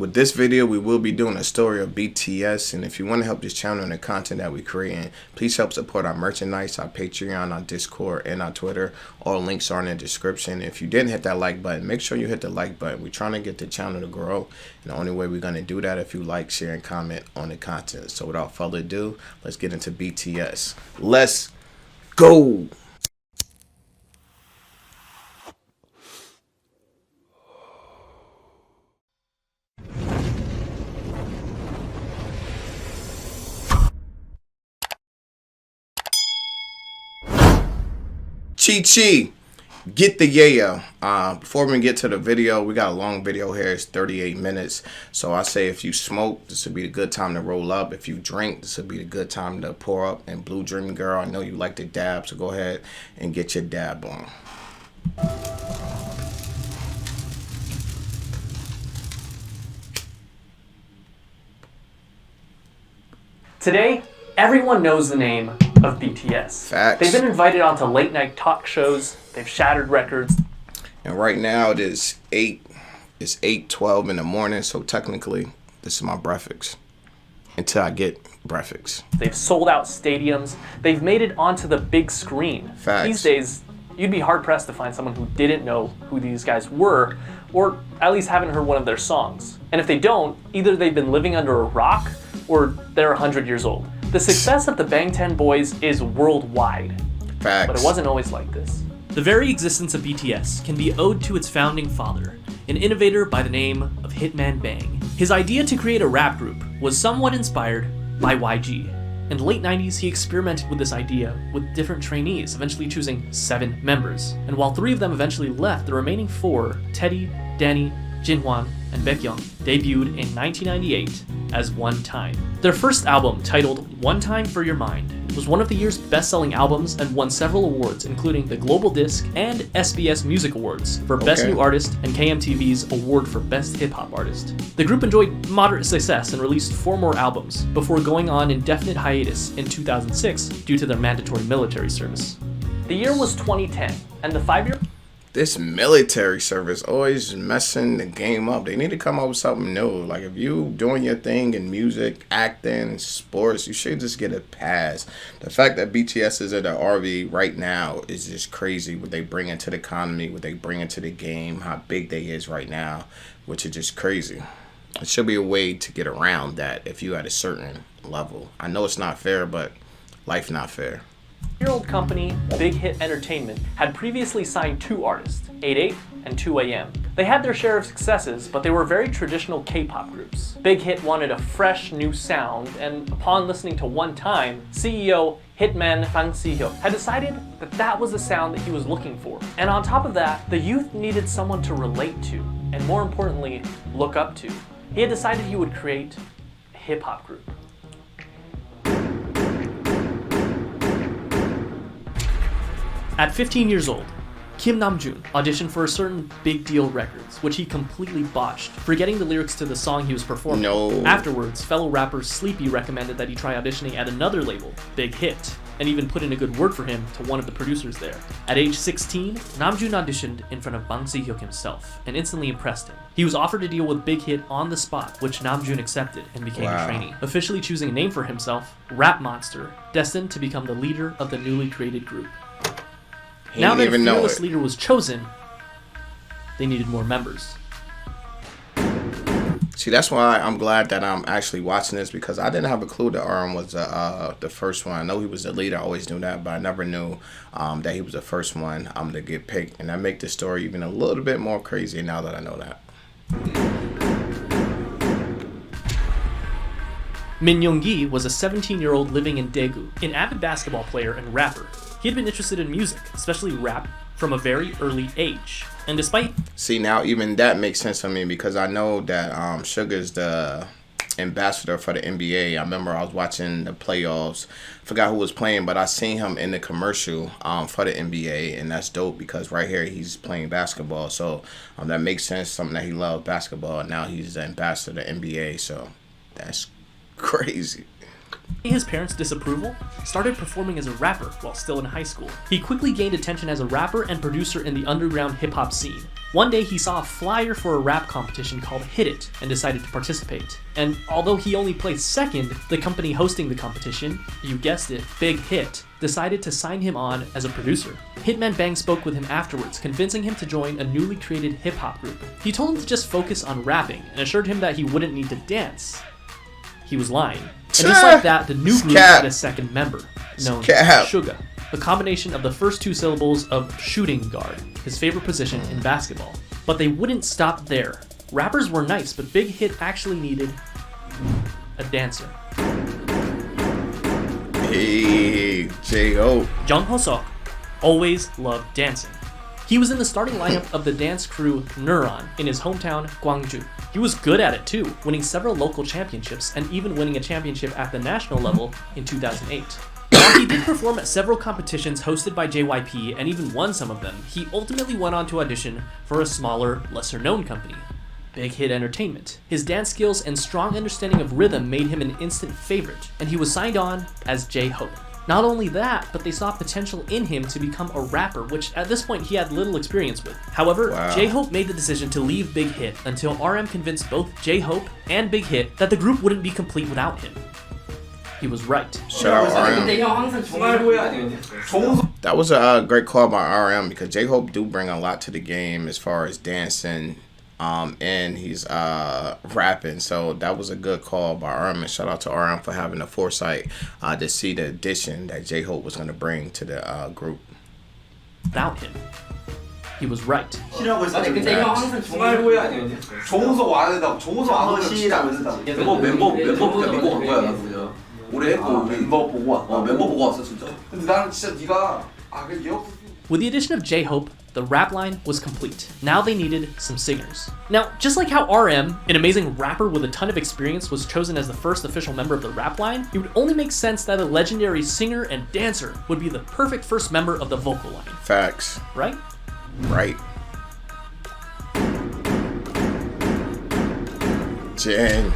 With this video, we will be doing a story of BTS, and if you want to help this channel and the content that we create, please help support our merchandise, our Patreon, our Discord, and our Twitter. All links are in the description. If you didn't hit that like button, make sure you hit the like button. We're trying to get the channel to grow, and the only way we're going to do that if you like, share, and comment on the content. So without further ado, let's get into BTS. Let's go! Chi, get the yayo. Before we get to the video, we got a long video here. It's 38 minutes. So I say if you smoke, this would be a good time to roll up. If you drink, this would be a good time to pour up. And Blue Dream Girl, I know you like to dab, so go ahead and get your dab on. Today, everyone knows the name of BTS. Facts. They've been invited onto late night talk shows. They've shattered records. And right now it is 8:12 in the morning, so technically this is my breakfast until I get breakfast. They've sold out stadiums. They've made it onto the big screen. Facts. These days, you'd be hard pressed to find someone who didn't know who these guys were, or at least haven't heard one of their songs. And if they don't, either they've been living under a rock or they're 100 years old. The success of the Bangtan Boys is worldwide. Facts. But it wasn't always like this. The very existence of BTS can be owed to its founding father, an innovator by the name of Hitman Bang. His idea to create a rap group was somewhat inspired by YG. In the late 90s, he experimented with this idea with different trainees, eventually choosing 7 members. And while 3 of them eventually left, the remaining 4, Teddy, Danny, Jinhwan, and Baekhyun, debuted in 1998 as One Time. Their first album, titled One Time for Your Mind, was one of the year's best-selling albums and won several awards, including the Global Disc and SBS Music Awards for Best New Artist and KMTV's Award for Best Hip Hop Artist. The group enjoyed moderate success and released 4 more albums before going on indefinite hiatus in 2006 due to their mandatory military service. The year was 2010, and the 5-year This military service always messing the game up. They need to come up with something new. Like, if you doing your thing in music, acting, sports, you should just get a pass. The fact that BTS is at the RV right now is just crazy. What they bring into the economy, what they bring into the game, how big they is right now, which is just crazy. It should be a way to get around that if you at a certain level. I know it's not fair, but life not fair. Year-old company, Big Hit Entertainment, had previously signed 2 artists, 88 and 2AM. They had their share of successes, but they were very traditional K-pop groups. Big Hit wanted a fresh, new sound, and upon listening to One Time, CEO Hitman Bang had decided that that was the sound that he was looking for. And on top of that, the youth needed someone to relate to, and more importantly, look up to. He had decided he would create a hip-hop group. At 15 years old, Kim Namjoon auditioned for a certain Big Deal Records, which he completely botched, forgetting the lyrics to the song he was performing. No. Afterwards, fellow rapper Sleepy recommended that he try auditioning at another label, Big Hit, and even put in a good word for him to one of the producers there. At age 16, Namjoon auditioned in front of Bang Si-hyuk himself and instantly impressed him. He was offered a deal with Big Hit on the spot, which Namjoon accepted and became a trainee, officially choosing a name for himself, Rap Monster, destined to become the leader of the newly created group. Now that a fearless leader was chosen, they needed more members. See, that's why I'm glad that I'm actually watching this, because I didn't have a clue that RM was the first one. I know he was the leader, I always knew that, but I never knew that he was the first one to get picked. And that make the story even a little bit more crazy now that I know that. Min Young-gi was a 17-year-old living in Daegu, an avid basketball player and rapper. He had been interested in music, especially rap, from a very early age. And despite... See, now even that makes sense to me, because I know that Sugar's the ambassador for the NBA. I remember I was watching the playoffs. Forgot who was playing, but I seen him in the commercial for the NBA, and that's dope because right here he's playing basketball. So that makes sense, something that he loves, basketball. Now he's the ambassador to the NBA, so that's crazy. His parents' disapproval, started performing as a rapper while still in high school. He quickly gained attention as a rapper and producer in the underground hip-hop scene. One day he saw a flyer for a rap competition called Hit It and decided to participate. And although he only placed second, the company hosting the competition, you guessed it, Big Hit, decided to sign him on as a producer. Hitman Bang spoke with him afterwards, convincing him to join a newly created hip-hop group. He told him to just focus on rapping and assured him that he wouldn't need to dance. He was lying. And just like that, the new group had a second member, known as Suga, a combination of the first two syllables of shooting guard, his favorite position in basketball. But they wouldn't stop there. Rappers were nice, but Big Hit actually needed a dancer. Hey, J-Hope. Jung Ho-seok always loved dancing. He was in the starting lineup of the dance crew Neuron in his hometown, Gwangju. He was good at it too, winning several local championships and even winning a championship at the national level in 2008. While he did perform at several competitions hosted by JYP and even won some of them, he ultimately went on to audition for a smaller, lesser-known company, Big Hit Entertainment. His dance skills and strong understanding of rhythm made him an instant favorite, and he was signed on as J-Hope. Not only that, but they saw potential in him to become a rapper, which at this point he had little experience with. However, J-Hope made the decision to leave Big Hit until RM convinced both J-Hope and Big Hit that the group wouldn't be complete without him. He was right. Shout out RM. That was a great call by RM because J-Hope do bring a lot to the game as far as dancing, and he's rapping. So that was a good call by RM, and shout out to RM for having the foresight to see the addition that J-Hope was going to bring to the group. Without him. He was right. With the addition of J-Hope, the rap line was complete. Now they needed some singers. Now, just like how RM, an amazing rapper with a ton of experience, was chosen as the first official member of the rap line, it would only make sense that a legendary singer and dancer would be the perfect first member of the vocal line. Facts. Right? Right. Jin.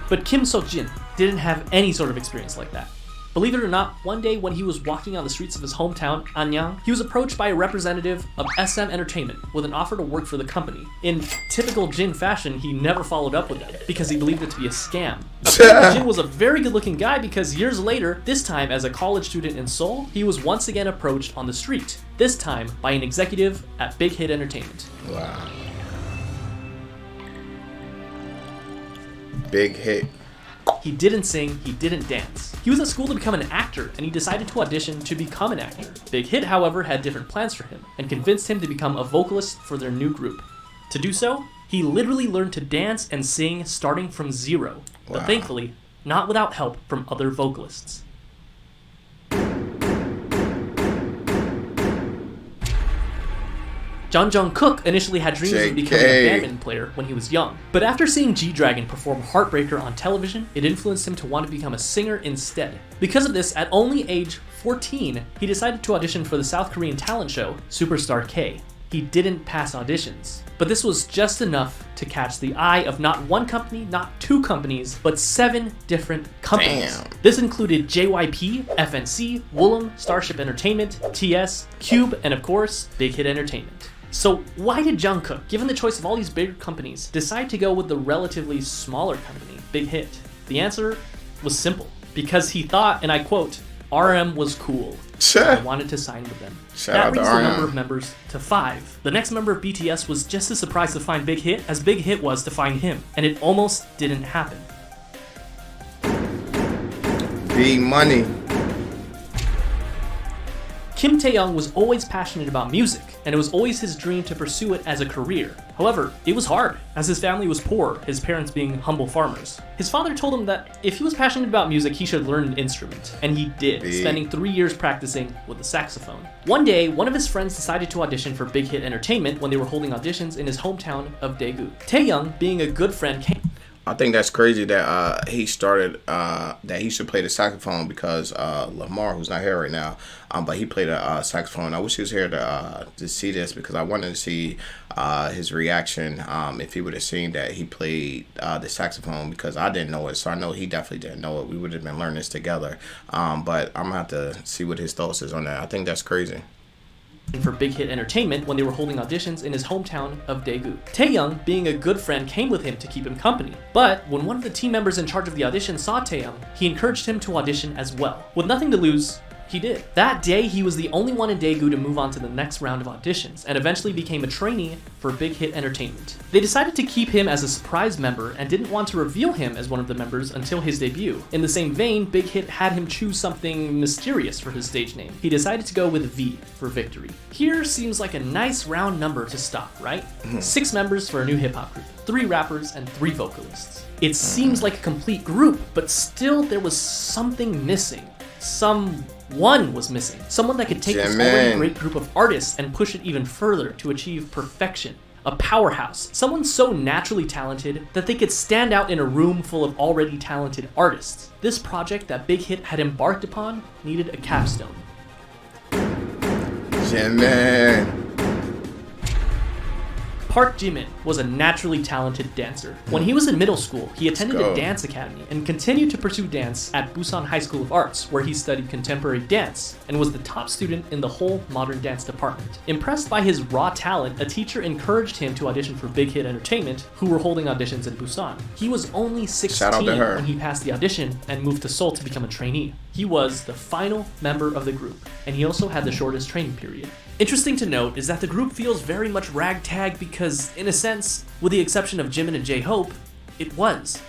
But Kim So-jin didn't have any sort of experience like that. Believe it or not, one day when he was walking on the streets of his hometown, Anyang, he was approached by a representative of SM Entertainment with an offer to work for the company. In typical Jin fashion, he never followed up with it because he believed it to be a scam. Jin was a very good-looking guy because years later, this time as a college student in Seoul, he was once again approached on the street, this time by an executive at Big Hit Entertainment. Wow. Big Hit. He didn't sing, he didn't dance. He was at school to become an actor, and he decided to audition to become an actor. Big Hit, however, had different plans for him, and convinced him to become a vocalist for their new group. To do so, he literally learned to dance and sing starting from zero, but thankfully, not without help from other vocalists. John Jung-kook initially had dreams of becoming a badminton player when he was young, but after seeing G-Dragon perform Heartbreaker on television, it influenced him to want to become a singer instead. Because of this, at only age 14, he decided to audition for the South Korean talent show, Superstar K. He didn't pass auditions, but this was just enough to catch the eye of not one company, not two companies, but 7 different companies. Damn. This included JYP, FNC, Woollim, Starship Entertainment, TS, Cube, and of course, Big Hit Entertainment. So why did Jungkook, given the choice of all these bigger companies, decide to go with the relatively smaller company, Big Hit? The answer was simple. Because he thought, and I quote, RM was cool. I wanted to sign with them. That brings the number of members to 5. The next member of BTS was just as surprised to find Big Hit as Big Hit was to find him, and it almost didn't happen. Big money. Kim Tae-young was always passionate about music, and it was always his dream to pursue it as a career. However, it was hard, as his family was poor, his parents being humble farmers. His father told him that if he was passionate about music, he should learn an instrument, and he did, spending 3 years practicing with the saxophone. One day, one of his friends decided to audition for Big Hit Entertainment when they were holding auditions in his hometown of Daegu. Tae-young, being a good friend, came. I think that's crazy that he started that he should play the saxophone because Lamar, who's not here right now, but he played a saxophone. I wish he was here to see this because I wanted to see his reaction if he would have seen that he played the saxophone because I didn't know it, so I know he definitely didn't know it. We would have been learning this together, but I'm gonna have to see what his thoughts is on that. I think that's crazy. for Big Hit Entertainment when they were holding auditions in his hometown of Daegu. Taeyoung, being a good friend, came with him to keep him company. But when one of the team members in charge of the audition saw Taeyoung, he encouraged him to audition as well. With nothing to lose, he did. That day, he was the only one in Daegu to move on to the next round of auditions, and eventually became a trainee for Big Hit Entertainment. They decided to keep him as a surprise member and didn't want to reveal him as one of the members until his debut. In the same vein, Big Hit had him choose something mysterious for his stage name. He decided to go with V for victory. Here seems like a nice round number to stop, right? 6 members for a new hip-hop group, 3 rappers and 3 vocalists. It seems like a complete group, but still there was something missing. Someone was missing. Someone that could take this already great group of artists and push it even further to achieve perfection. A powerhouse. Someone so naturally talented that they could stand out in a room full of already talented artists. This project that Big Hit had embarked upon needed a capstone. Jimin. Park Jimin was a naturally talented dancer. When he was in middle school, he attended a dance academy and continued to pursue dance at Busan High School of Arts, where he studied contemporary dance and was the top student in the whole modern dance department. Impressed by his raw talent, a teacher encouraged him to audition for Big Hit Entertainment, who were holding auditions in Busan. He was only 16 when he passed the audition and moved to Seoul to become a trainee. He was the final member of the group, and he also had the shortest training period. Interesting to note is that the group feels very much ragtag because, in a sense, with the exception of Jimin and J-Hope, it was.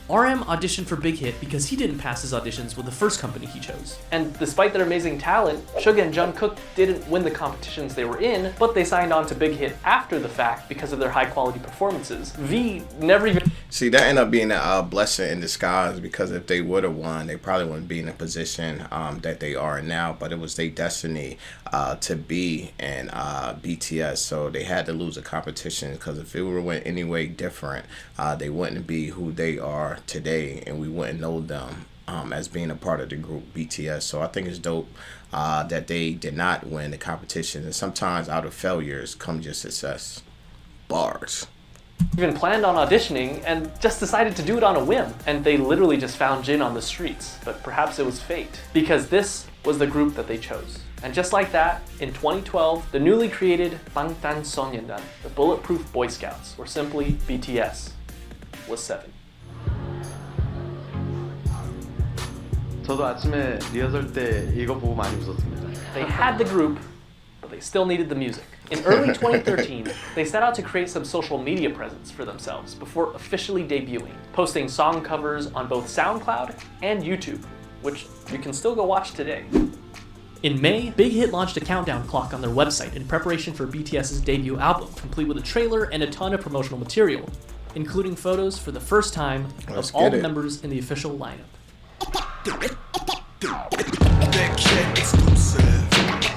RM auditioned for Big Hit because he didn't pass his auditions with the first company he chose. And despite their amazing talent, Suga and Jungkook didn't win the competitions they were in, but they signed on to Big Hit after the fact because of their high quality performances. V never even... See, that ended up being a blessing in disguise, because if they would have won, they probably wouldn't be in the position that they are now, but it was their destiny to be in BTS, so they had to lose a competition, because if it were went any way different, they wouldn't be who they are today, and we wouldn't know them as being a part of the group BTS. So I think it's dope that they did not win the competition, and sometimes out of failures comes your success. Bars. Even planned on auditioning and just decided to do it on a whim, and they literally just found Jin on the streets. But perhaps it was fate, because this was the group that they chose. And just like that, in 2012, the newly created Bangtanso년dan, the Bulletproof Boy Scouts, or simply BTS, was 7. 저도 아침에 리허설 때 이거 보고 많이 웃었습니다. They had the group, but they still needed the music. In early 2013, they set out to create some social media presence for themselves before officially debuting, posting song covers on both SoundCloud and YouTube, which you can still go watch today. In May, Big Hit launched a countdown clock on their website in preparation for BTS's debut album, complete with a trailer and a ton of promotional material, including photos for the first time of all the members in the official lineup.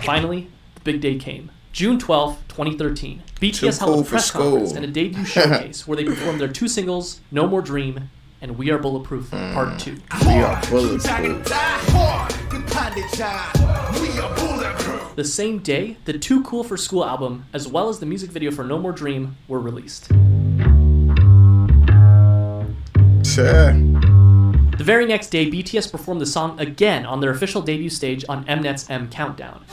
Finally, the big day came. June 12, 2013. BTS held a press conference and a debut showcase where they performed their 2 singles, No More Dream and We Are Bulletproof Part 2. We Are Bulletproof. The same day, the Too Cool for School album, as well as the music video for No More Dream, were released. Sure. The very next day, BTS performed the song again on their official debut stage on Mnet's M Countdown.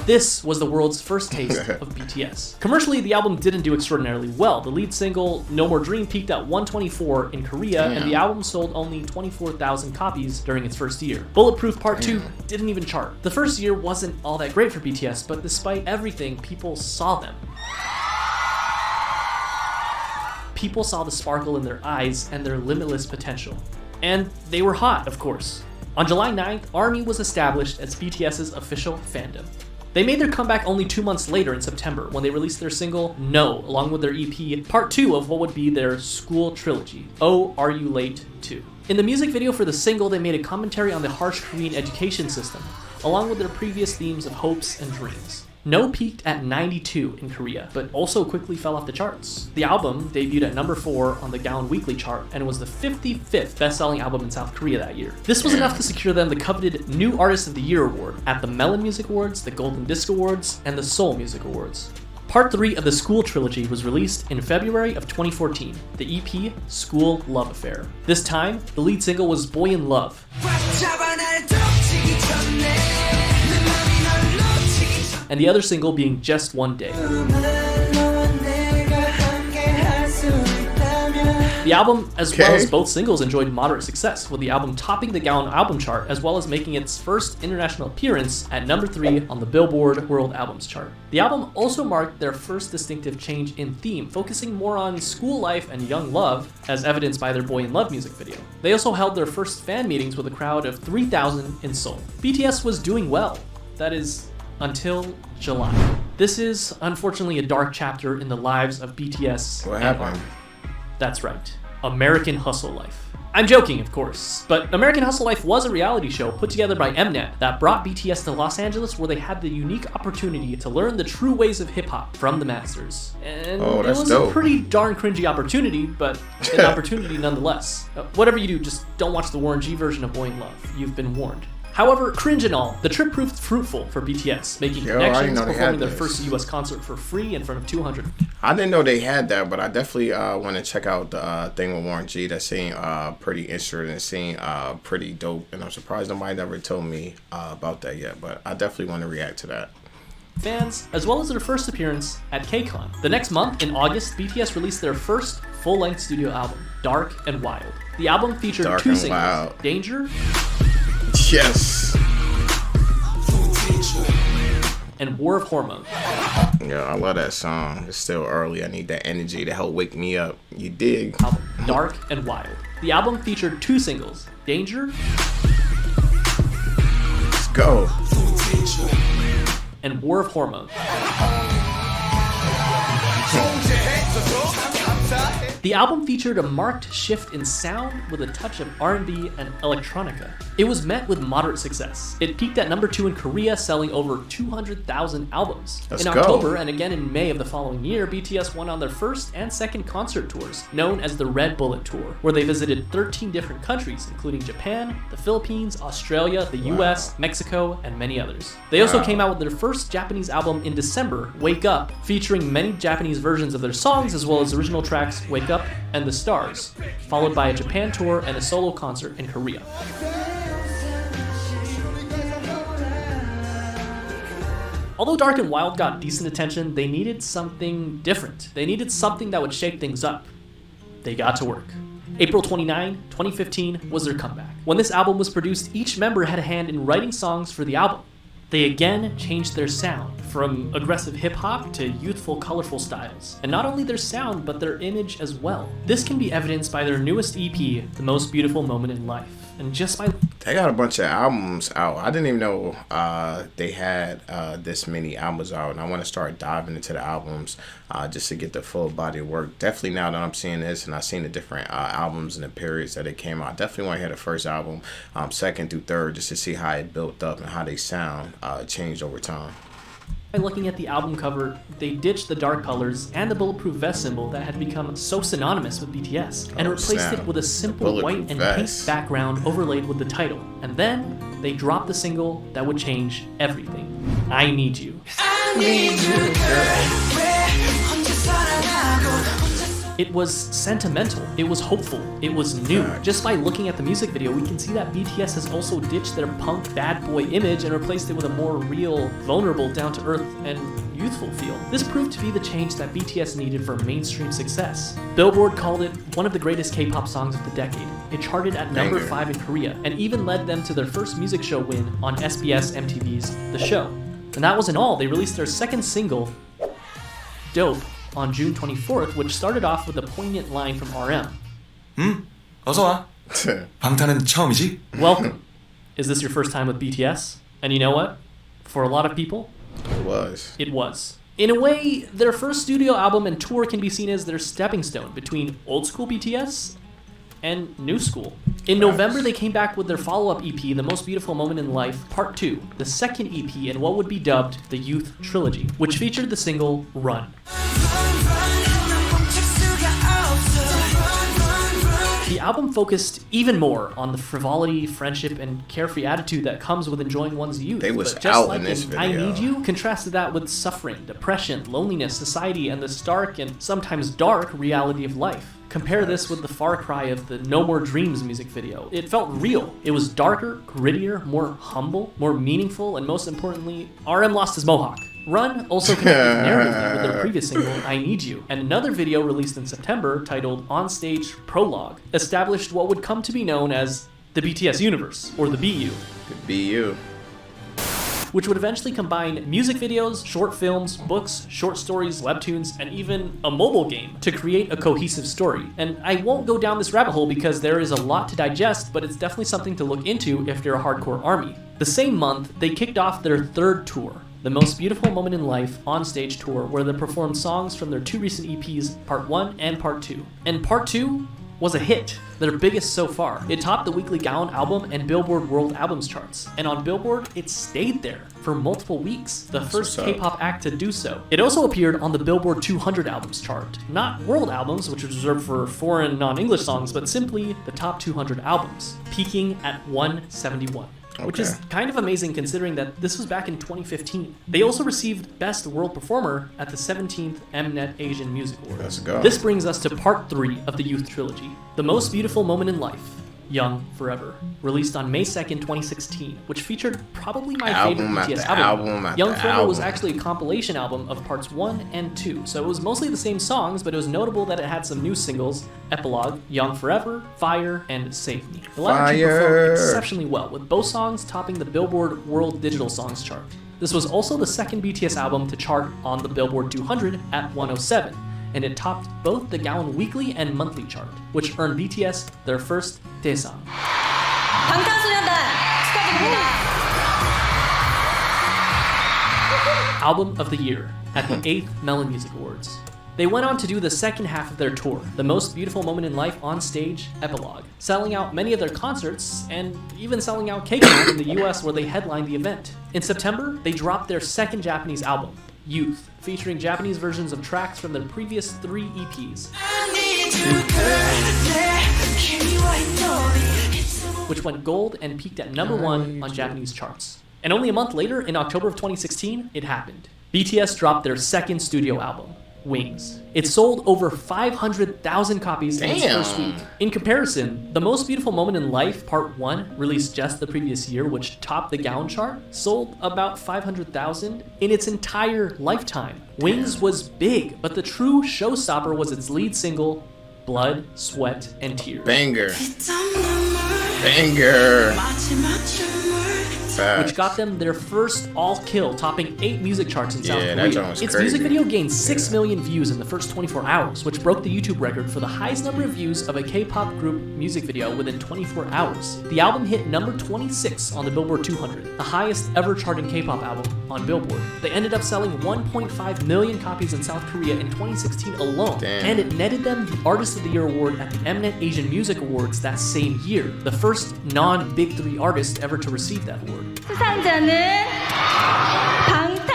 This was the world's first taste of BTS. Commercially, the album didn't do extraordinarily well. The lead single, No More Dream, peaked at 124 in Korea, and the album sold only 24,000 copies during its first year. Bulletproof Part 2 didn't even chart. The first year wasn't all that great for BTS, but despite everything, people saw them. People saw the sparkle in their eyes and their limitless potential. And they were hot, of course. On July 9th, ARMY was established as BTS's official fandom. They made their comeback only 2 months later in September when they released their single, No, along with their EP, part 2 of what would be their school trilogy, Oh, Are You Late 2. In the music video for the single, they made a commentary on the harsh Korean education system, along with their previous themes of hopes and dreams. No peaked at 92 in Korea, but also quickly fell off the charts. The album debuted at number 4 on the Gaon Weekly chart and was the 55th best-selling album in South Korea that year. This was enough to secure them the coveted New Artist of the Year award at the Melon Music Awards, the Golden Disc Awards, and the Seoul Music Awards. Part 3 of the School Trilogy was released in February of 2014, the EP School Love Affair. This time, the lead single was Boy in Love. and the other single being Just One Day. The album, as well as both singles, enjoyed moderate success, with the album topping the Gaon album chart as well as making its first international appearance at number 3 on the Billboard World Albums chart. The album also marked their first distinctive change in theme, focusing more on school life and young love, as evidenced by their Boy in Love music video. They also held their first fan meetings with a crowd of 3,000 in Seoul. BTS was doing well. That is, until July. This is, unfortunately, a dark chapter in the lives of BTS. What happened? That's right. American Hustle Life. I'm joking, of course, but American Hustle Life was a reality show put together by Mnet that brought BTS to Los Angeles, where they had the unique opportunity to learn the true ways of hip-hop from the masters. And it was a pretty darn cringy opportunity, but an opportunity nonetheless. Whatever you do, just don't watch the Warren G version of Boy in Love. You've been warned. However, cringe and all, the trip proved fruitful for BTS, making connections, performing their first US concert for free in front of 200. I didn't know they had that, but I definitely want to check out the thing with Warren G. That seemed pretty interesting, seemed pretty dope, and I'm surprised nobody never told me about that yet, but I definitely want to react to that. Fans, as well as their first appearance at KCON. The next month, in August, BTS released their first full-length studio album, Dark and Wild. The album featured 2 singles, Danger, yes, and War of Hormones. Yeah, I love that song. It's still early. I need that energy to help wake me up. You dig? Album, Dark and Wild. The album featured 2 singles, Danger, let's go, and War of Hormones. The album featured a marked shift in sound with a touch of R&B and electronica. It was met with moderate success. It peaked at number 2 in Korea, selling over 200,000 albums. In October and again in May of the following year, BTS went on their first and second concert tours, known as the Red Bullet Tour, where they visited 13 different countries, including Japan, the Philippines, Australia, the US, Mexico, and many others. They also came out with their first Japanese album in December, Wake Up, featuring many Japanese versions of their songs as well as original tracks Wake Up and The Stars, followed by a Japan tour and a solo concert in Korea. Although Dark and Wild got decent attention, they needed something different. They needed something that would shake things up. They got to work. April 29, 2015 was their comeback. When this album was produced, each member had a hand in writing songs for the album. They again changed their sound, from aggressive hip-hop to youthful, colorful styles. And not only their sound, but their image as well. This can be evidenced by their newest EP, The Most Beautiful Moment in Life. And just by... They got a bunch of albums out. I didn't even know they had this many albums out, and I want to start diving into the albums just to get the full body of work. Definitely now that I'm seeing this and I've seen the different albums and the periods that it came out, I definitely want to hear the first album, second through third, just to see how it built up and how they sound changed over time. By looking at the album cover, they ditched the dark colors and the bulletproof vest symbol that had become so synonymous with BTS, and replaced it with a simple white and pink background overlaid with the title. And then they dropped the single that would change everything, I Need You. I need you, girl. It was sentimental, it was hopeful, it was new. Just by looking at the music video, we can see that BTS has also ditched their punk bad boy image and replaced it with a more real, vulnerable, down-to-earth, and youthful feel. This proved to be the change that BTS needed for mainstream success. Billboard called it one of the greatest K-pop songs of the decade. It charted at number 5 in Korea, and even led them to their first music show win on SBS MTV's The Show. And that wasn't all, they released their second single, Dope, on June 24th, which started off with a poignant line from RM. 어서 와. 방탄은 처음이지? Welcome. Is this your first time with BTS? And you know what? For a lot of people, It was. In a way, their first studio album and tour can be seen as their stepping stone between old school BTS and new school. In November, they came back with their follow-up EP, The Most Beautiful Moment in Life, Part 2, the second EP in what would be dubbed the Youth Trilogy, which featured the single Run. The album focused even more on the frivolity, friendship, and carefree attitude that comes with enjoying one's youth. They was but just out like in this video. I Need You, contrasted that with suffering, depression, loneliness, society, and the stark and sometimes dark reality of life. Compare this with the far cry of the No More Dreams music video. It felt real. It was darker, grittier, more humble, more meaningful, and most importantly, RM lost his mohawk. Run also connected narratively with their previous single, I Need You, and another video released in September titled Onstage Prologue established what would come to be known as the BTS universe, or the BU. Could be you. Which would eventually combine music videos, short films, books, short stories, webtoons, and even a mobile game to create a cohesive story. And I won't go down this rabbit hole because there is a lot to digest, but it's definitely something to look into if you're a hardcore ARMY. The same month, they kicked off their third tour, the Most Beautiful Moment in Life Onstage Tour, where they performed songs from their two recent EPs, Part 1 and Part 2. And Part 2 was a hit, their biggest so far. It topped the weekly Gaon album and Billboard World Albums charts, and on Billboard, it stayed there for multiple weeks, the first K-pop act to do so. It also appeared on the Billboard 200 albums chart, not world albums, which is reserved for foreign non-English songs, but simply the top 200 albums, peaking at 171. Which is kind of amazing considering that this was back in 2015. They also received Best World Performer at the 17th Mnet Asian Music Awards. Let's go. This brings us to part 3 of the Youth Trilogy, The Most Beautiful Moment in Life, Young Forever, released on May 2nd, 2016, which featured probably my favorite BTS album. Young Forever was actually a compilation album of parts 1 and 2, so it was mostly the same songs, but it was notable that it had some new singles, Epilogue, Young Forever, Fire, and Save Me. The latter two performed exceptionally well, with both songs topping the Billboard World Digital Songs chart. This was also the second BTS album to chart on the Billboard 200 at 107, and it topped both the Gaon weekly and monthly chart, which earned BTS their first Daesang. Album of the Year at the 8th Melon Music Awards. They went on to do the second half of their tour, The Most Beautiful Moment in Life on Stage Epilogue, selling out many of their concerts and even selling out K-Con in the US where they headlined the event. In September, they dropped their second Japanese album, Youth, featuring Japanese versions of tracks from their previous 3 EPs, which went gold and peaked at number 1 on Japanese charts. And only a month later, in October of 2016, it happened. BTS dropped their second studio album, Wings. It sold over 500,000 copies in its first week. In comparison, The Most Beautiful Moment in Life Part 1, released just the previous year, which topped the Gaon chart, sold about 500,000 in its entire lifetime. Wings was big, but the true showstopper was its lead single, Blood, Sweat, and Tears. Banger. Banger. Which got them their first all-kill, topping 8 music charts in South Korea. That joint was its crazy. music video gained 6 million views in the first 24 hours, which broke the YouTube record for the highest number of views of a K-pop group music video within 24 hours. The album hit number 26 on the Billboard 200, the highest ever charting K-pop album on Billboard. They ended up selling 1.5 million copies in South Korea in 2016 alone, and it netted them the Artist of the Year award at the Mnet Asian Music Awards that same year, the first non-Big 3 artist ever to receive that award. 수상자는 방탄소년단.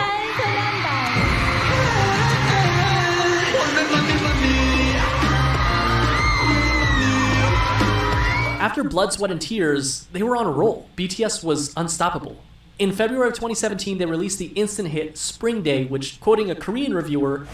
After Blood, Sweat, and Tears, they were on a roll. BTS was unstoppable. In February of 2017, they released the instant hit Spring Day, which, quoting a Korean reviewer,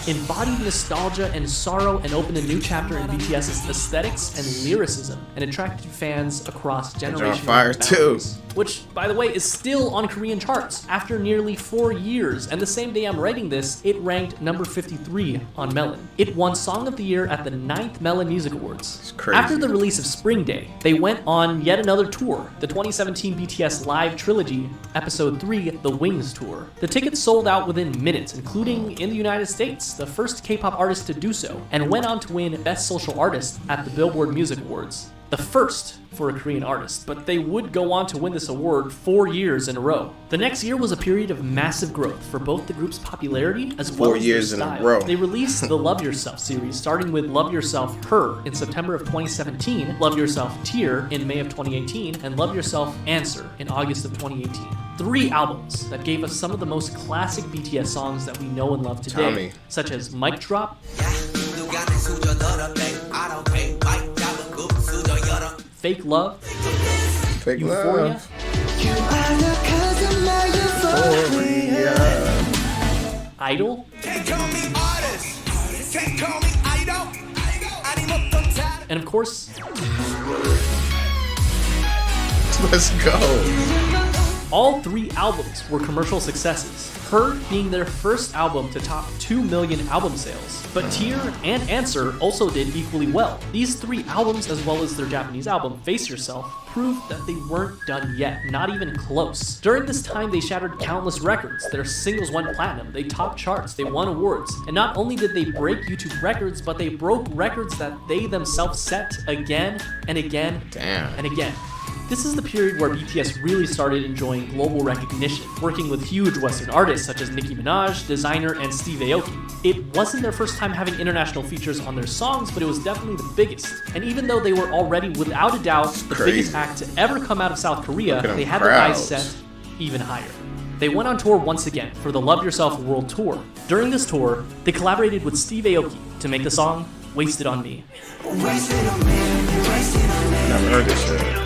embodied nostalgia and sorrow and opened a new chapter in BTS's aesthetics and lyricism, and attracted fans across generations. Fire too. Which, by the way, is still on Korean charts after nearly 4 years, and the same day I'm writing this, it ranked number 53 on Melon. It won Song of the Year at the 9th Melon Music Awards. It's crazy. After the release of Spring Day, they went on yet another tour, the 2017 BTS Live Trilogy, Episode 3, The Wings Tour. The tickets sold out within minutes, including in the United States, the first K-pop artist to do so, and went on to win Best Social Artist at the Billboard Music Awards. The first for a Korean artist, but they would go on to win this award 4 years in a row. The next year was a period of massive growth for both the group's popularity as well as their style. 4 years in a row. They released the Love Yourself series, starting with Love Yourself Her in September of 2017, Love Yourself Tear in May of 2018, and Love Yourself Answer in August of 2018. 3 albums that gave us some of the most classic BTS songs that we know and love today, such as Mic Drop, Fake Love, Euphoria, Idol, And of course, Let's go. all 3 albums were commercial successes, Her being their first album to top 2 million album sales. But Tear and Answer also did equally well. These 3 albums, as well as their Japanese album, Face Yourself, proved that they weren't done yet, not even close. During this time, they shattered countless records. Their singles went platinum, they topped charts, they won awards. And not only did they break YouTube records, but they broke records that they themselves set again and again and again. This is the period where BTS really started enjoying global recognition, working with huge Western artists such as Nicki Minaj, Designer, and Steve Aoki. It wasn't their first time having international features on their songs, but it was definitely the biggest. And even though they were already, without a doubt, the biggest act to ever come out of South Korea, they had their eyes set even higher. They went on tour once again for the Love Yourself World Tour. During this tour, they collaborated with Steve Aoki to make the song Wasted on Me. Never heard this shit.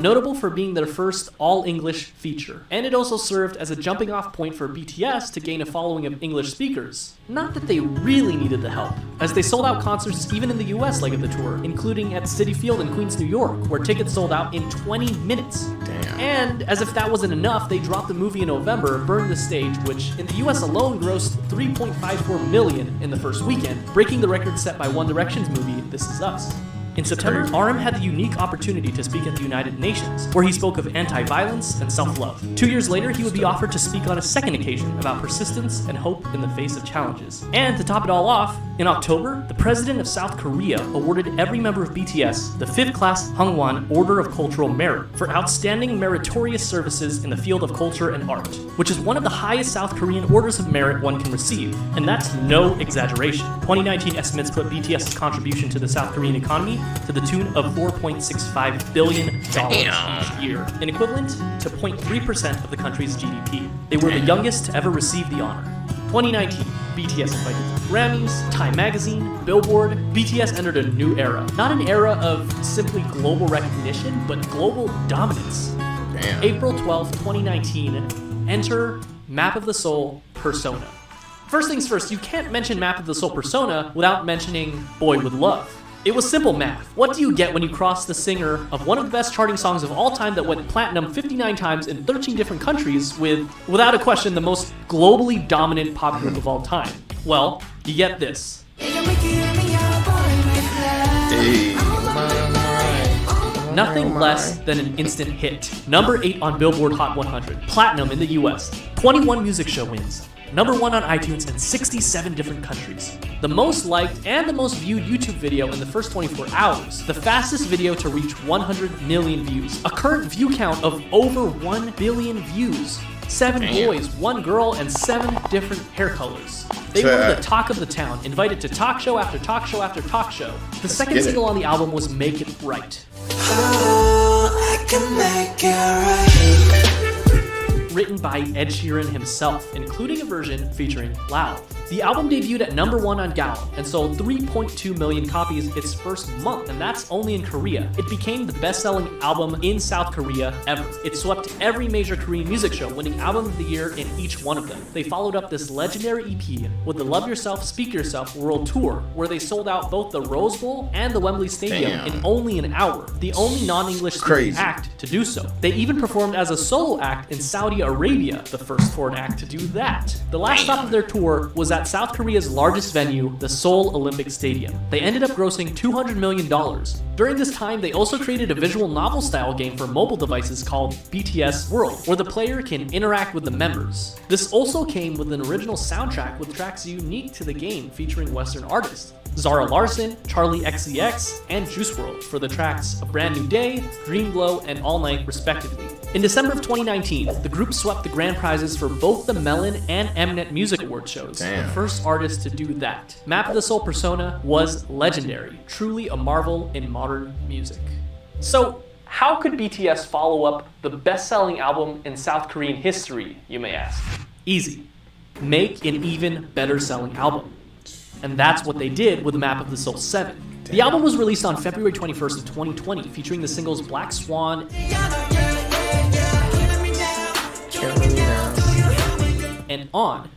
Notable for being their first all-English feature. And it also served as a jumping-off point for BTS to gain a following of English speakers. Not that they really needed the help, as they sold out concerts even in the US leg of the tour, including at Citi Field in Queens, New York, where tickets sold out in 20 minutes. Damn. And as if that wasn't enough, they dropped the movie in November, Burn the Stage, which in the US alone grossed $3.54 million in the first weekend, breaking the record set by One Direction's movie, This Is Us. In September, RM had the unique opportunity to speak at the United Nations, where he spoke of anti-violence and self-love. 2 years later, he would be offered to speak on a second occasion about persistence and hope in the face of challenges. And to top it all off, in October, the president of South Korea awarded every member of BTS the 5th class Hwangwon Order of Cultural Merit for outstanding meritorious services in the field of culture and art, which is one of the highest South Korean orders of merit one can receive. And that's no exaggeration. 2019 estimates put BTS's contribution to the South Korean economy to the tune of $4.65 billion each year, an equivalent to 0.3% of the country's GDP. They were the youngest to ever receive the honor. 2019, BTS invited to the Grammys, Time Magazine, Billboard. BTS entered a new era. Not an era of simply global recognition, but global dominance. Damn. April 12th, 2019, enter Map of the Soul Persona. First things first, you can't mention Map of the Soul Persona without mentioning Boy With Love. It was simple math. What do you get when you cross the singer of one of the best charting songs of all time that went platinum 59 times in 13 different countries with, without a question, the most globally dominant pop group of all time? Well, you get this. Nothing less than an instant hit. Number 8 on Billboard Hot 100. Platinum in the US. 21 music show wins. Number 1 on iTunes in 67 different countries. The most liked and the most viewed YouTube video in the first 24 hours. The fastest video to reach 100 million views. A current view count of over 1 billion views. 7 boys, 1 girl, and 7 different hair colors. They were the talk of the town, invited to talk show after talk show after talk show. The second single on the album was Make It Right. Oh, I can make it right. Written by Ed Sheeran himself, including a version featuring Loud. The album debuted at number 1 on Gallup and sold 3.2 million copies its first month, and that's only in Korea. It became the best-selling album in South Korea ever. It swept every major Korean music show, winning Album of the Year in each one of them. They followed up this legendary EP with the Love Yourself, Speak Yourself World Tour, where they sold out both the Rose Bowl and the Wembley Stadium in only an hour, the only non-English speaking act to do so. They even performed as a solo act in Saudi Arabia, the first foreign act to do that. The last stop of their tour was at South Korea's largest venue, the Seoul Olympic Stadium. They ended up grossing $200 million. During this time, they also created a visual novel style game for mobile devices called BTS World, where the player can interact with the members. This also came with an original soundtrack with tracks unique to the game featuring Western artists. Zara Larsson, Charlie XCX, and Juice WRLD for the tracks A Brand New Day, Dream Glow, and All Night respectively. In December of 2019, the group swept the grand prizes for both the Melon and Mnet Music Award shows. The first artist to do that. Map of the Soul Persona was legendary, truly a marvel in modern music. So, how could BTS follow up the best-selling album in South Korean history, you may ask? Easy. Make an even better selling album. And that's what they did with Map of the Soul 7. The album was released on February 21st of 2020, featuring the singles Black Swan and On.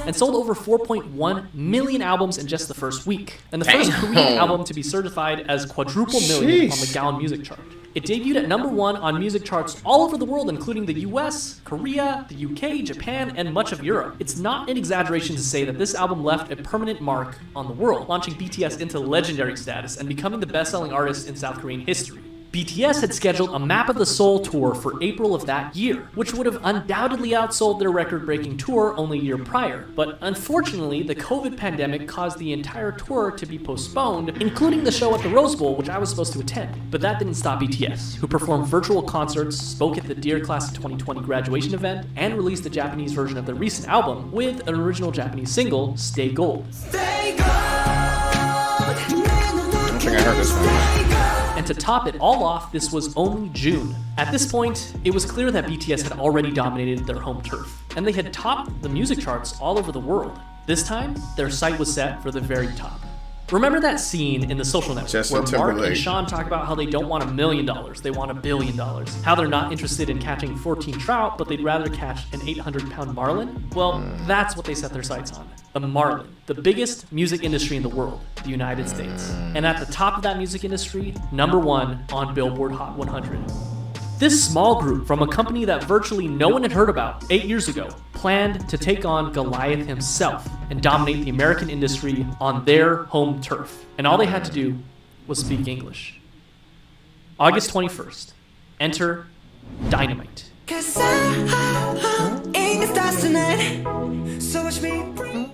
And and sold over 4.1 million albums in just the first week, and the first Korean album to be certified as quadruple million on the Gaon Music Chart. It debuted at number 1 on music charts all over the world, including the US, Korea, the UK, Japan, and much of Europe. It's not an exaggeration to say that this album left a permanent mark on the world, launching BTS into legendary status and becoming the best-selling artist in South Korean history. BTS had scheduled a Map of the Soul tour for April of that year, which would have undoubtedly outsold their record-breaking tour only a year prior. But unfortunately, the COVID pandemic caused the entire tour to be postponed, including the show at the Rose Bowl, which I was supposed to attend. But that didn't stop BTS, who performed virtual concerts, spoke at the Dear Class of 2020 graduation event, and released the Japanese version of their recent album with an original Japanese single, Stay Gold. Stay gold. I don't think I heard this one. And to top it all off, this was only June. At this point, it was clear that BTS had already dominated their home turf, and they had topped the music charts all over the world. This time, their sight was set for the very top. Remember that scene in The Social Network Justin where Mark and Timberlake. Sean talk about how they don't want $1 million, they want $1 billion. How they're not interested in catching 14 trout, but they'd rather catch an 800-pound marlin? Well, that's what they set their sights on. A marlin, the biggest music industry in the world, the United States. And at the top of that music industry, number 1 on Billboard Hot 100. This small group from a company that virtually no one had heard about 8 years ago planned to take on Goliath himself and dominate the American industry on their home turf. And all they had to do was speak English. August 21st, enter Dynamite. 'Cause I ain't the stars tonight. So watch me bring.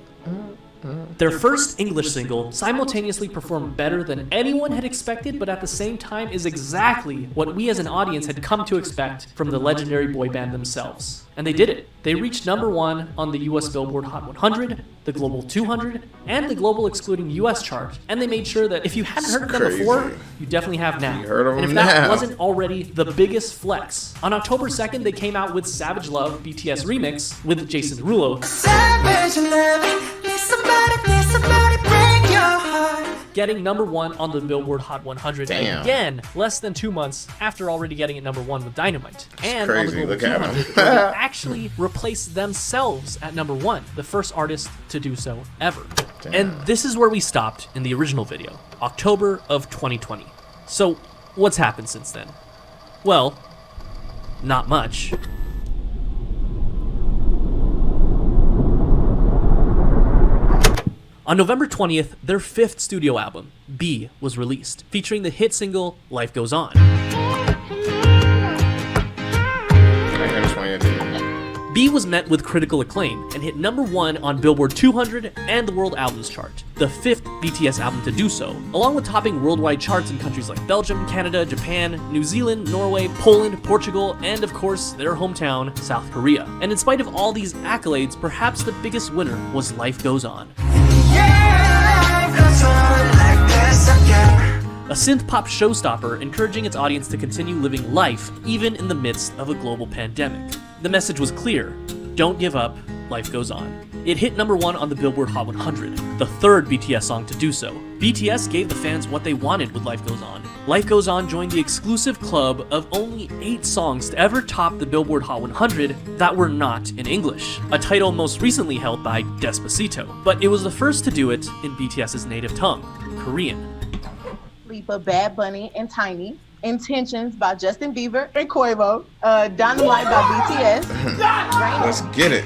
Their first English single simultaneously performed better than anyone had expected, but at the same time is exactly what we as an audience had come to expect from the legendary boy band themselves. And they did it. They reached number 1 on the US Billboard Hot 100, the Global 200, and the Global Excluding US chart. And they made sure that if you hadn't heard of them before, you definitely have now. You heard of and if them that now. wasn't already the biggest flex, on October 2nd, they came out with Savage Love BTS Remix with Jason Derulo, Savage love. Need somebody break your heart. getting number 1 on the Billboard Hot 100 Damn. again, less than 2 months after already getting at number 1 with Dynamite. And crazy. on the Global Look at 200, him. where they actually replaced themselves at number 1, the first artist to do so ever. Damn. And this is where we stopped in the original video, October of 2020. So, what's happened since then? Well, not much. On November 20th, their 5th studio album, B, was released, featuring the hit single Life Goes On. B was met with critical acclaim and hit number 1 on Billboard 200 and the World Albums Chart, the 5th BTS album to do so, along with topping worldwide charts in countries like Belgium, Canada, Japan, New Zealand, Norway, Poland, Portugal, and of course, their hometown, South Korea. And in spite of all these accolades, perhaps the biggest winner was Life Goes On. A synth-pop showstopper encouraging its audience to continue living life even in the midst of a global pandemic. The message was clear: don't give up, life goes on. It hit number 1 on the Billboard Hot 100, the 3rd BTS song to do so. BTS gave the fans what they wanted with Life Goes On. Life Goes On joined the exclusive club of only 8 songs to ever top the Billboard Hot 100 that were not in English, a title most recently held by Despacito. But it was the first to do it in BTS's native tongue, Korean. Lipa, Bad Bunny, and Tiny. Intentions by Justin Bieber and Quavo. Dynamite by BTS. Let's get it.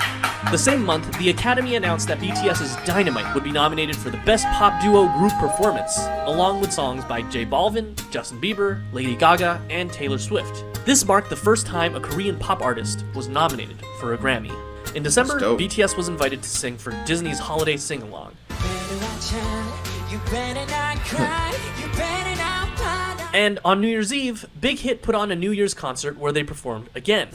The same month, the Academy announced that BTS's Dynamite would be nominated for the Best Pop Duo Group Performance, along with songs by J Balvin, Justin Bieber, Lady Gaga, and Taylor Swift. This marked the first time a Korean pop artist was nominated for a Grammy. In December, That's dope. BTS was invited to sing for Disney's holiday sing-along. And on New Year's Eve, Big Hit put on a New Year's concert where they performed again.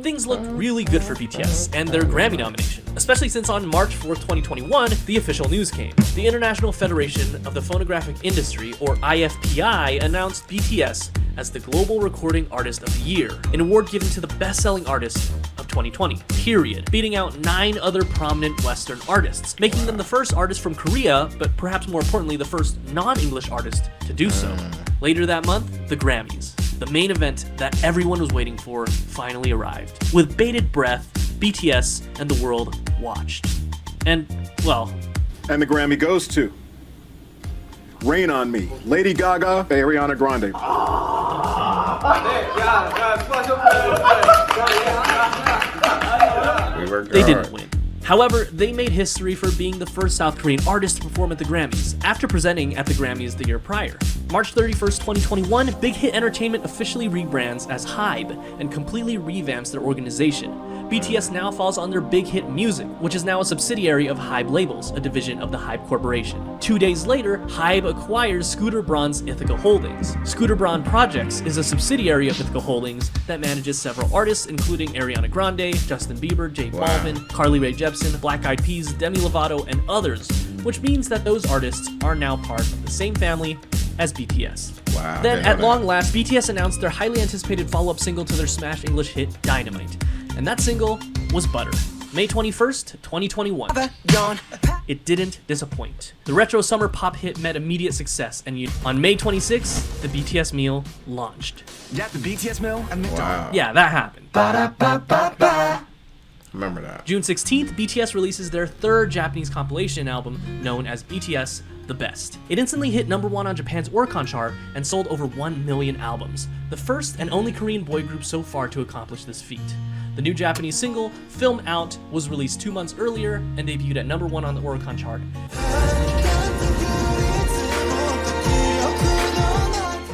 Things looked really good for BTS and their Grammy nomination, especially since on March 4th, 2021, the official news came. The International Federation of the Phonographic Industry, or IFPI, announced BTS as the Global Recording Artist of the Year, an award given to the best-selling artist of 2020, period, beating out 9 other prominent Western artists, making them the first artist from Korea, but perhaps more importantly, the first non-English artist to do so. Later that month, the Grammys. the main event that everyone was waiting for finally arrived. With bated breath, BTS and the world watched. And, well... And the Grammy goes to... Rain on Me, Lady Gaga, Ariana Grande. They didn't win. However, they made history for being the first South Korean artist to perform at the Grammys, after presenting at the Grammys the year prior. March 31st, 2021, Big Hit Entertainment officially rebrands as HYBE and completely revamps their organization. BTS now falls under Big Hit Music, which is now a subsidiary of HYBE Labels, a division of the HYBE Corporation. 2 days later, HYBE acquires Scooter Braun's Ithaca Holdings. Scooter Braun Projects is a subsidiary of Ithaca Holdings that manages several artists, including Ariana Grande, Justin Bieber, J Balvin, Carly Rae Jepsen, Black Eyed Peas, Demi Lovato, and others, which means that those artists are now part of the same family as BTS. Wow. Then, at long last, BTS announced their highly anticipated follow-up single to their smash English hit, Dynamite. And that single was Butter. May 21st, 2021. It didn't disappoint. The retro summer pop hit met immediate success, and on May 26th, the BTS meal launched. Yeah, the BTS meal? Wow. Yeah, that happened. Remember that. June 16th, BTS releases their third Japanese compilation album, known as BTS The Best. It instantly hit #1 on Japan's Oricon chart and sold over 1 million albums, the first and only Korean boy group so far to accomplish this feat. The new Japanese single, Film Out, was released 2 months earlier and debuted at #1 on the Oricon chart.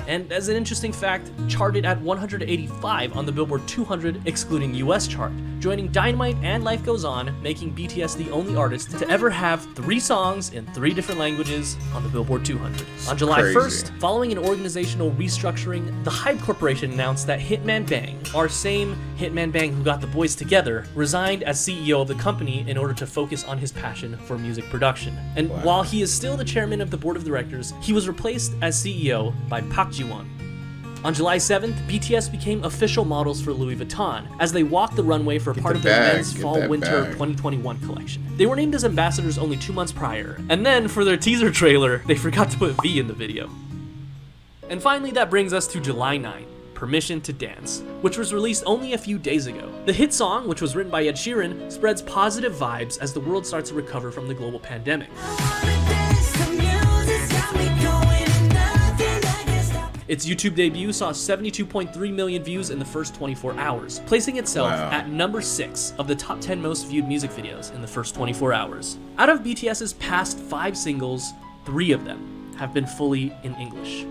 And as an interesting fact, charted at 185 on the Billboard 200 excluding US chart, joining Dynamite and Life Goes On, making BTS the only artist to ever have 3 songs in 3 different languages on the Billboard 200. On July 1st, following an organizational restructuring, the HYBE Corporation announced that Hitman Bang, our same Hitman Bang who got the boys together, resigned as CEO of the company in order to focus on his passion for music production. And while he is still the chairman of the board of directors, he was replaced as CEO by Park Ji-won. On July 7th, BTS became official models for Louis Vuitton as they walked the runway for part of their men's fall-winter 2021 collection. They were named as ambassadors only 2 months prior, and then for their teaser trailer, they forgot to put V in the video. And finally, that brings us to July 9th. Permission to Dance, which was released only a few days ago. The hit song, which was written by Ed Sheeran, spreads positive vibes as the world starts to recover from the global pandemic. Its YouTube debut saw 72.3 million views in the first 24 hours, placing itself at #6 of the top 10 most viewed music videos in the first 24 hours. Out of BTS's past 5 singles, 3 of them have been fully in English.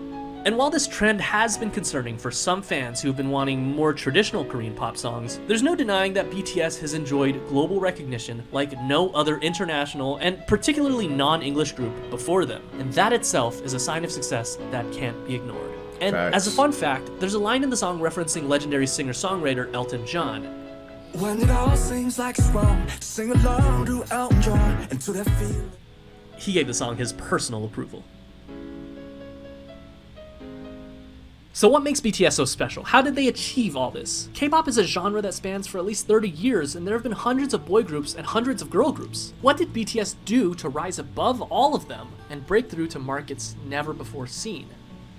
And while this trend has been concerning for some fans who have been wanting more traditional Korean pop songs, there's no denying that BTS has enjoyed global recognition like no other international and particularly non-English group before them. And that itself is a sign of success that can't be ignored. And as a fun fact, there's a line in the song referencing legendary singer-songwriter Elton John. When it all seems like it's wrong, sing along to Elton John and to that feeling. He gave the song his personal approval. So what makes BTS so special? How did they achieve all this? K-pop is a genre that spans for at least 30 years, and there have been hundreds of boy groups and hundreds of girl groups. What did BTS do to rise above all of them and break through to markets never before seen?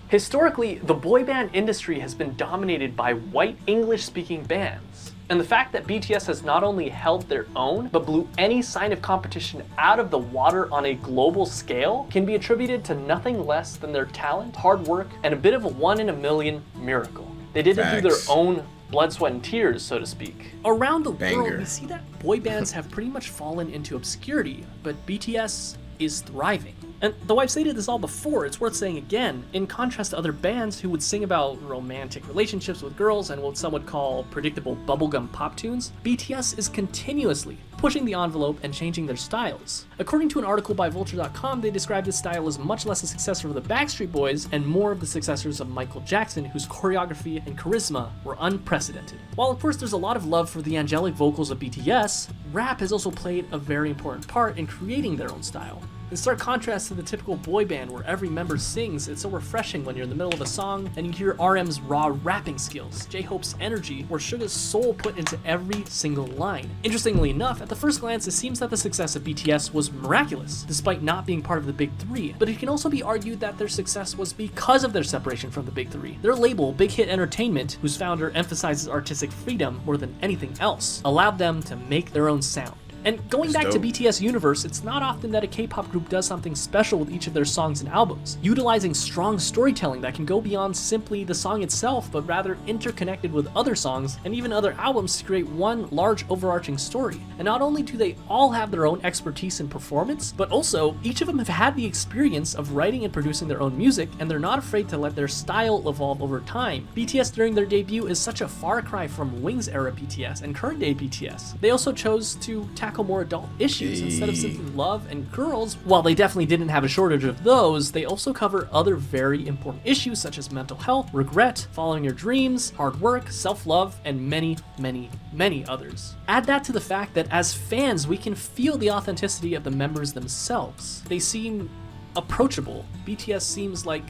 Historically, the boy band industry has been dominated by white English-speaking bands. And the fact that BTS has not only held their own, but blew any sign of competition out of the water on a global scale can be attributed to nothing less than their talent, hard work, and a bit of a 1 in a million miracle. They did it through their own blood, sweat, and tears, so to speak. Around the world, we see that boy bands have pretty much fallen into obscurity, but BTS is thriving. And though I've stated this all before, it's worth saying again, in contrast to other bands who would sing about romantic relationships with girls and what some would call predictable bubblegum pop tunes, BTS is continuously pushing the envelope and changing their styles. According to an article by Vulture.com, they describe this style as much less a successor of the Backstreet Boys and more of the successors of Michael Jackson, whose choreography and charisma were unprecedented. While of course there's a lot of love for the angelic vocals of BTS, rap has also played a very important part in creating their own style. In stark contrast to the typical boy band where every member sings, it's so refreshing when you're in the middle of a song and you hear RM's raw rapping skills, J-Hope's energy, or Suga's soul put into every single line. Interestingly enough, at the first glance, it seems that the success of BTS was miraculous, despite not being part of the Big Three, but it can also be argued that their success was because of their separation from the Big Three. Their label, Big Hit Entertainment, whose founder emphasizes artistic freedom more than anything else, allowed them to make their own sound. And going back to BTS universe, it's not often that a K-pop group does something special with each of their songs and albums, utilizing strong storytelling that can go beyond simply the song itself, but rather interconnected with other songs and even other albums to create one large overarching story. And not only do they all have their own expertise in performance, but also each of them have had the experience of writing and producing their own music, and they're not afraid to let their style evolve over time. BTS during their debut is such a far cry from Wings era BTS and current day BTS. They also chose to tackle more adult issues instead of simply love and girls. While they definitely didn't have a shortage of those, they also cover other very important issues such as mental health, regret, following your dreams, hard work, self-love, and many, many, many others. Add that to the fact that as fans, we can feel the authenticity of the members themselves. They seem approachable. BTS seems like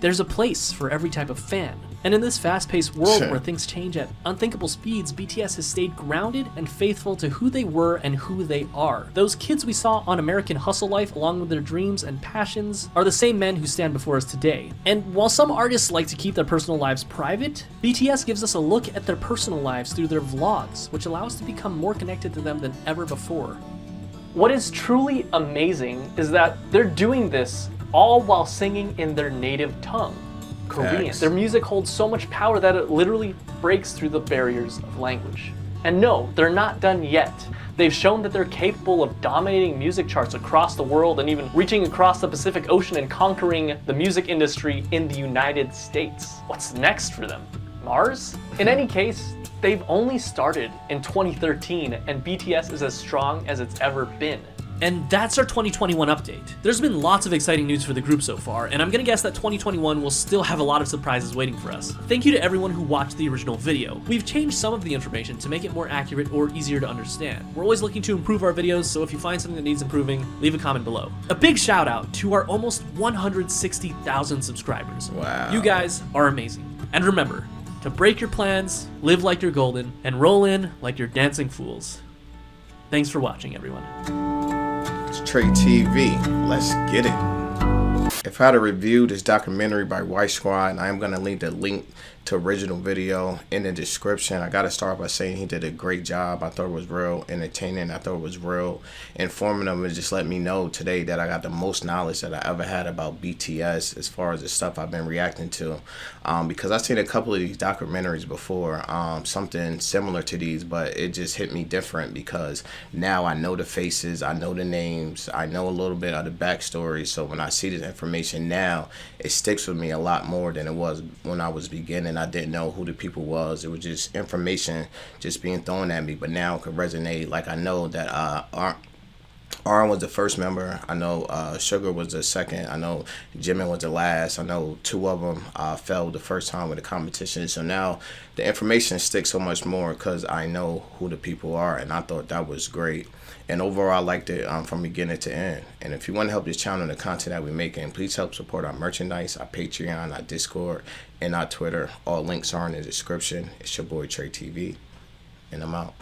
there's a place for every type of fan. And in this fast-paced world where things change at unthinkable speeds, BTS has stayed grounded and faithful to who they were and who they are. Those kids we saw on American Hustle Life, along with their dreams and passions, are the same men who stand before us today. And while some artists like to keep their personal lives private, BTS gives us a look at their personal lives through their vlogs, which allow us to become more connected to them than ever before. What is truly amazing is that they're doing this all while singing in their native tongue, Korean. Thanks. Their music holds so much power that it literally breaks through the barriers of language. And no, they're not done yet. They've shown that they're capable of dominating music charts across the world and even reaching across the Pacific Ocean and conquering the music industry in the United States. What's next for them? Mars? In any case, they've only started in 2013 and BTS is as strong as it's ever been. And that's our 2021 update. There's been lots of exciting news for the group so far, and I'm gonna guess that 2021 will still have a lot of surprises waiting for us. Thank you to everyone who watched the original video. We've changed some of the information to make it more accurate or easier to understand. We're always looking to improve our videos, so if you find something that needs improving, leave a comment below. A big shout out to our almost 160,000 subscribers. Wow. You guys are amazing. And remember, to break your plans, live like you're golden, and roll in like you're dancing fools. Thanks for watching, everyone. It's Trey TV. Let's get it. If I had to review this documentary by White Squad, I am going to leave the link to original video in the description. I got to start by saying he did a great job. I thought it was real entertaining. I thought it was real informative. It just let me know today that I got the most knowledge that I ever had about BTS as far as the stuff I've been reacting to. Because I've seen a couple of these documentaries before, something similar to these, but it just hit me different because now I know the faces, I know the names, I know a little bit of the backstory. So when I see this information now, it sticks with me a lot more than it was when I was beginning. I didn't know who the people was. It was just information just being thrown at me, but now it could resonate. Like I know that Arn was the first member. I know Sugar was the second. I know Jimin was the last. I know two of them fell the first time with the competition. So now the information sticks so much more because I know who the people are, and I thought that was great. And overall, I liked it from beginning to end. And if you want to help this channel and the content that we're making, please help support our merchandise, our Patreon, our Discord, and our Twitter. All links are in the description. It's your boy Trey TV, and I'm out.